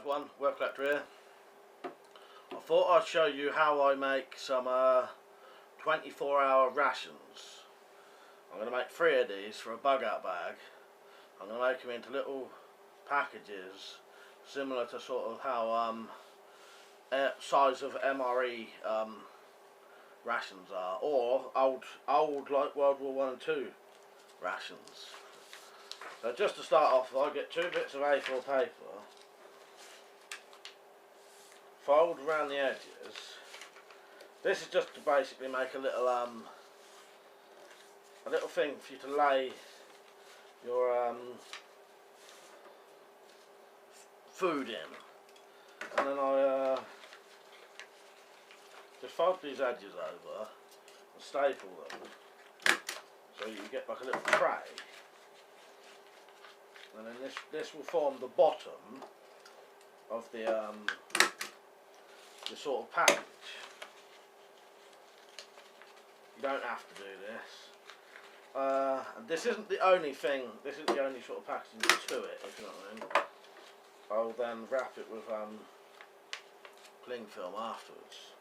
everyone, Work Collector here. I thought I'd show you how I make some 24-hour rations. I'm going to make 3 of these for a bug out bag. I'm going to make them into little packages similar to sort of how size of MRE rations are, or old like World War One and Two rations. So just to start off, I get 2 bits of A4 paper, fold around the edges. This is just to basically make a little thing for you to lay your food in, and then I just fold these edges over and staple them so you get like a little tray, and then this will form the bottom of the sort of package. You don't have to do this. And this isn't the only thing, this isn't the only sort of packaging to it, if you know what I mean. I'll then wrap it with cling film afterwards.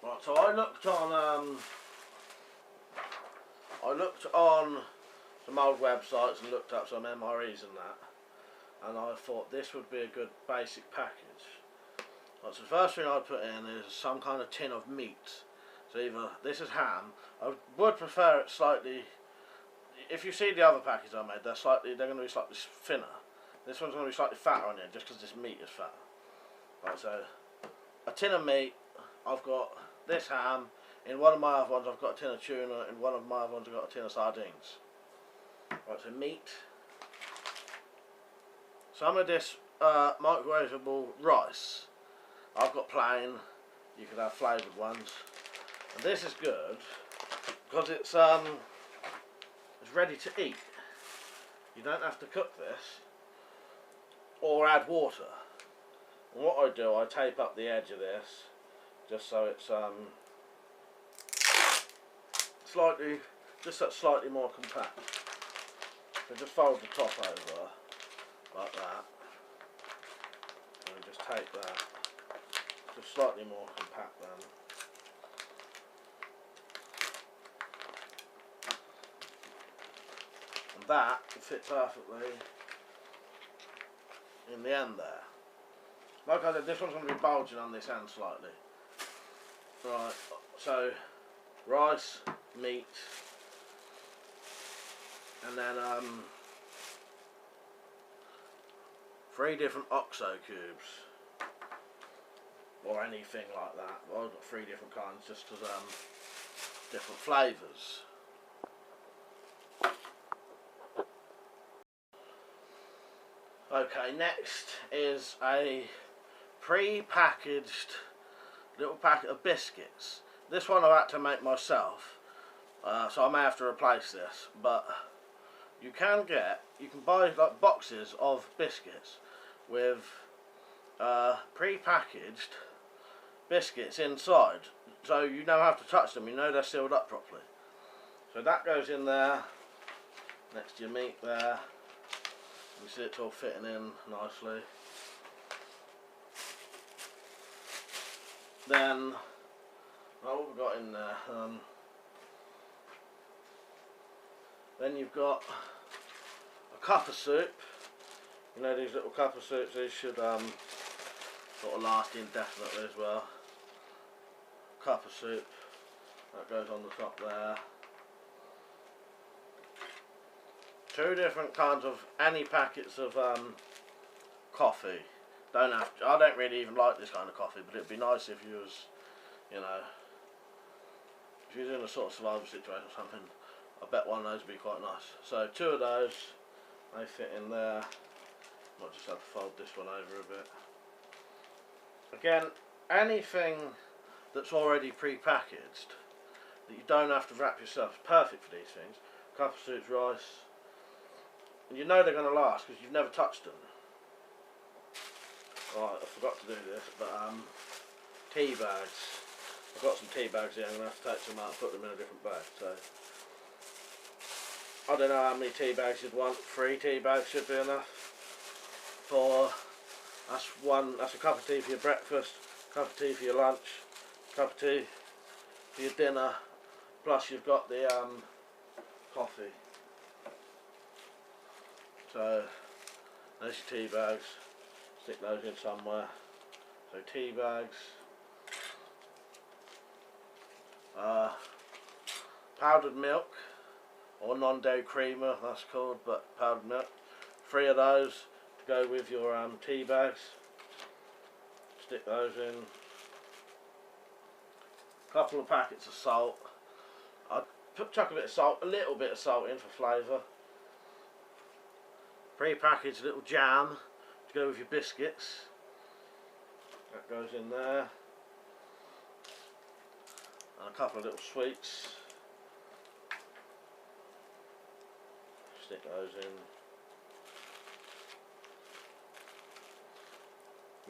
Right, so I looked on some old websites and looked up some MREs and that, and I thought this would be a good basic package. Right, so the first thing I'd put in is some kind of tin of meat. So either this is ham. I would prefer it slightly. If you see the other package I made, they're going to be slightly thinner. This one's going to be slightly fatter on it, just because this meat is fat. Right, so a tin of meat. I've got this ham. In one of my other ones, I've got a tin of tuna. In one of my other ones, I've got a tin of sardines. Right, so meat. Some of this microwavable rice. I've got plain. You could have flavoured ones. And this is good because it's ready to eat. You don't have to cook this or add water. And what I do, I tape up the edge of this just so it's slightly more compact. So just fold the top over like that, and just tape that. Just slightly more compact then. And that will fit perfectly in the end there. Like I said, this one's going to be bulging on this end slightly. Right, so rice, meat, and then 3 different OXO cubes, or anything like that. Well, I've got 3 different kinds just because different flavours. Okay, next is a pre-packaged little packet of biscuits. This one I've had to make myself, so I may have to replace this, but you can buy like boxes of biscuits with pre-packaged biscuits inside, so you don't have to touch them, you know they're sealed up properly. So that goes in there next to your meat there. You see it's all fitting in nicely. Then what we've got in there, then you've got a cup of soup. You know these little cup of soups, these should sort of last indefinitely as well. Cup of soup, that goes on the top there. 2 different kinds of any packets of coffee. I don't really even like this kind of coffee, but it'd be nice if you was, you know, if you was in a sort of survival situation or something. I bet one of those would be quite nice. So 2 of those, they fit in there. Might just have to fold this one over a bit. Again, anything that's already pre-packaged that you don't have to wrap yourself is perfect for these things. Cup of soup, rice. And you know they're going to last because you've never touched them. Right, I forgot to do this, but tea bags. I've got some tea bags here, I'm going to have to take some out and put them in a different bag. So I don't know how many tea bags you'd want. 3 tea bags should be enough. that's a cup of tea for your breakfast, cup of tea for your lunch, cup of tea for your dinner, plus you've got the coffee. So there's your tea bags, stick those in somewhere. So tea bags, powdered milk, or non-dairy creamer that's called, but powdered milk, 3 of those to go with your tea bags. Stick those in. A couple of packets of salt. I'd chuck a bit of salt, a little bit of salt in for flavour. Pre-packaged little jam to go with your biscuits. That goes in there. And a couple of little sweets. Stick those in.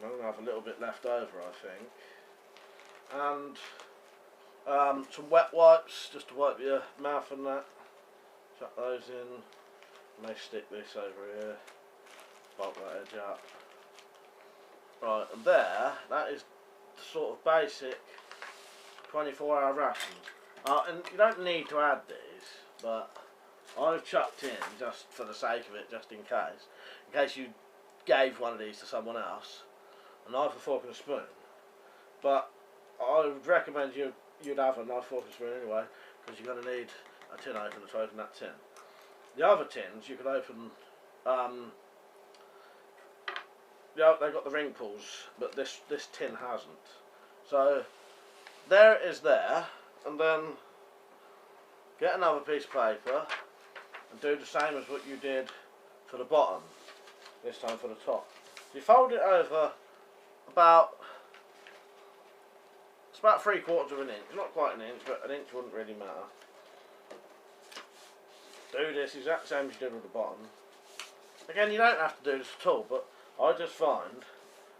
I'm going to have a little bit left over, I think. And some wet wipes just to wipe your mouth and that. Chuck those in. May stick this over here. Bulk that edge up. Right, and there, that is the sort of basic 24-hour ration. And you don't need to add these, but I've chucked in, just for the sake of it, just in case you gave one of these to someone else, a knife, a fork and a spoon. But I would recommend you'd have a knife, fork and spoon anyway, because you're going to need a tin opener to open that tin. The other tins you could open, yeah, they've got the ring pulls, but this tin hasn't. So there it is there, and then get another piece of paper and do the same as what you did for the bottom, this time for the top. So you fold it over it's about 3/4 of an inch, not quite an inch, but an inch wouldn't really matter. Do this exact same as you did with the bottom. Again, you don't have to do this at all, but I just find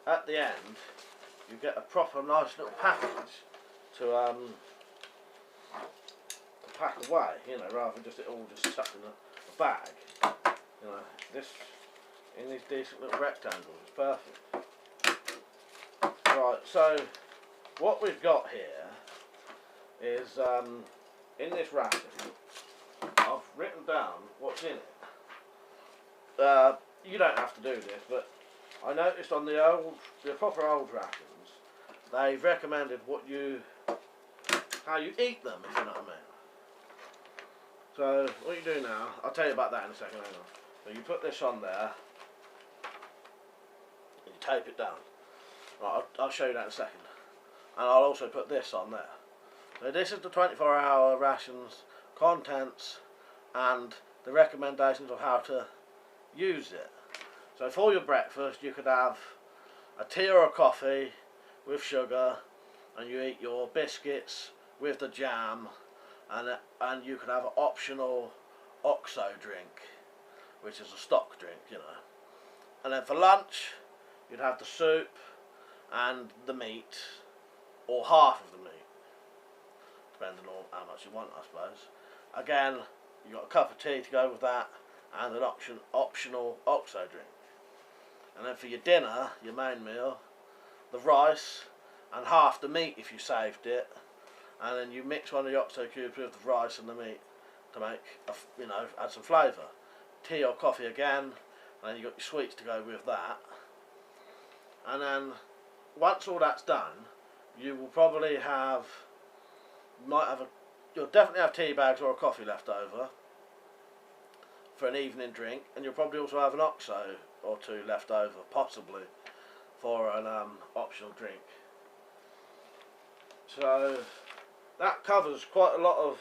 at the end you get a proper nice little package to pack away, you know, rather than just it all just stuck in a bag. You know, this in these decent little rectangles is perfect. Right, so what we've got here is in this ration, I've written down what's in it. You don't have to do this, but I noticed on the proper old rations, they've recommended how you eat them, if you know what I mean. So what you do now, I'll tell you about that in a second, hang on. So you put this on there, and you tape it down. Right, I'll show you that in a second. And I'll also put this on there. So this is the 24-hour rations, contents, and the recommendations of how to use it. So for your breakfast you could have a tea or a coffee with sugar, and you eat your biscuits with the jam, and you could have an optional OXO drink, which is a stock drink, you know. And then for lunch you'd have the soup and the meat, or half of the meat, depending on how much you want, I suppose. Again, you've got a cup of tea to go with that, and an optional OXO drink. And then for your dinner, your main meal, the rice and half the meat if you saved it, and then you mix one of the OXO cubes with the rice and the meat to make, add some flavour. Tea or coffee again, and then you've got your sweets to go with that. And then once all that's done, you will probably you'll definitely have tea bags or a coffee left over for an evening drink, and you'll probably also have an OXO or two left over, possibly, for an optional drink. So that covers quite a lot of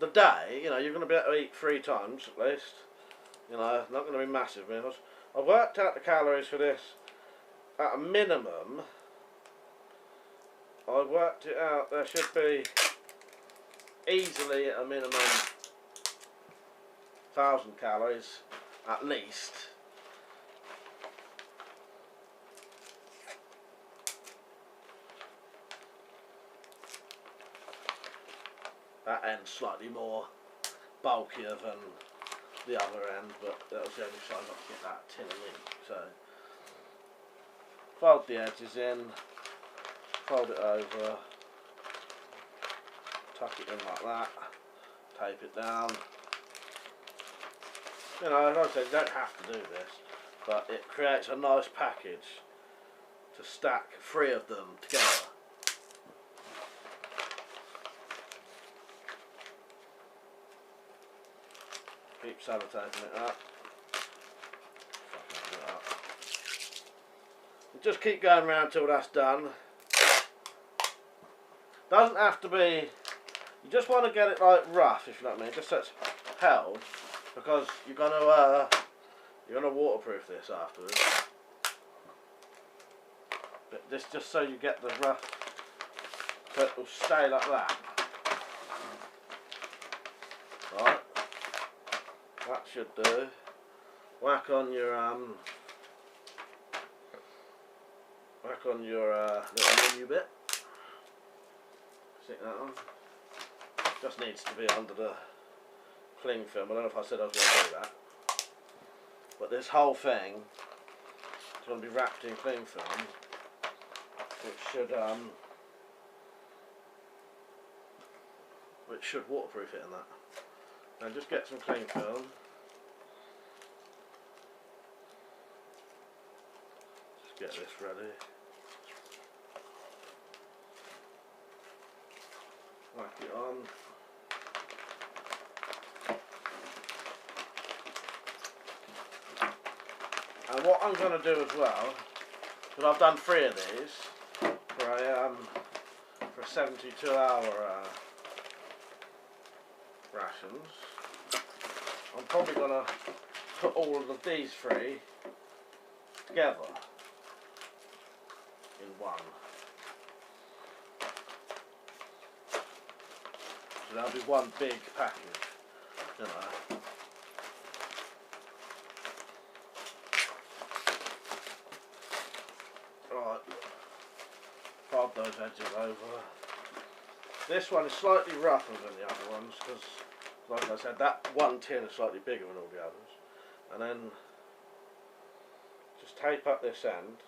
the day. You know, you're going to be able to eat 3 times at least. You know, not going to be massive meals. I've worked out the calories for this at a minimum. I worked it out, there should be easily at a minimum 1,000 calories at least. That end's slightly more bulkier than the other end, but that was the only side I could get that tin of ink. So fold the edges in, fold it over, tuck it in like that, tape it down. You know, like I said, you don't have to do this, but it creates a nice package to stack 3 of them together. Keep sellotaping it up. And just keep going around till that's done. Doesn't have to be. You just want to get it like rough, if you know what I mean. Just so it's held, because you're gonna waterproof this afterwards. But this just so you get the rough, so it will stay like that. Right. That should do. Whack on your little menu bit. Stick that on. Just needs to be under the cling film. I don't know if I said I was going to do that, but this whole thing is going to be wrapped in cling film, which should waterproof it and that. And just get some cling film. Just get this ready. Whack it on. And what I'm going to do as well, because I've done 3 of these for a 72-hour rations, I'm probably going to put all of these 3 together in one. So that'll be one big package, you know. Right, fold those edges over. This one is slightly rougher than the other ones because, like I said, that one tin is slightly bigger than all the others. And then just tape up this end,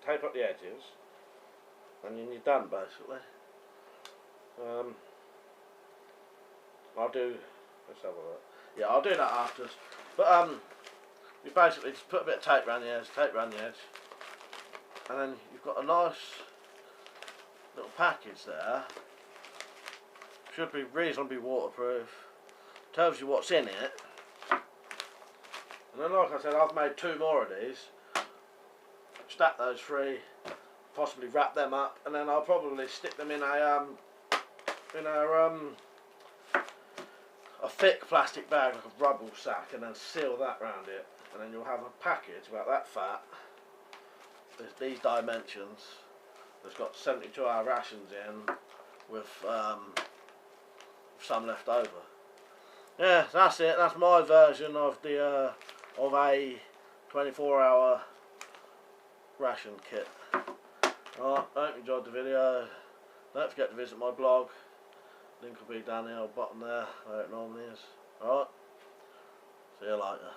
tape up the edges, and then you're done basically. I'll do. Let's have a look. Yeah, I'll do that afterwards. But you basically just put a bit of tape around the edge, and then you've got a nice little package there. Should be reasonably waterproof. Tells you what's in it. And then, like I said, I've made 2 more of these. Stack those 3, possibly wrap them up, and then I'll probably stick them in a thick plastic bag, like a rubble sack, and then seal that round it, and then you'll have a package about that fat. There's these dimensions. It's got 72-hour rations in with some left over. Yeah, that's it. That's my version of the of a 24-hour ration kit. Alright, I hope you enjoyed the video. Don't forget to visit my blog. Link will be down the bottom there, where it normally is. Alright, see you later.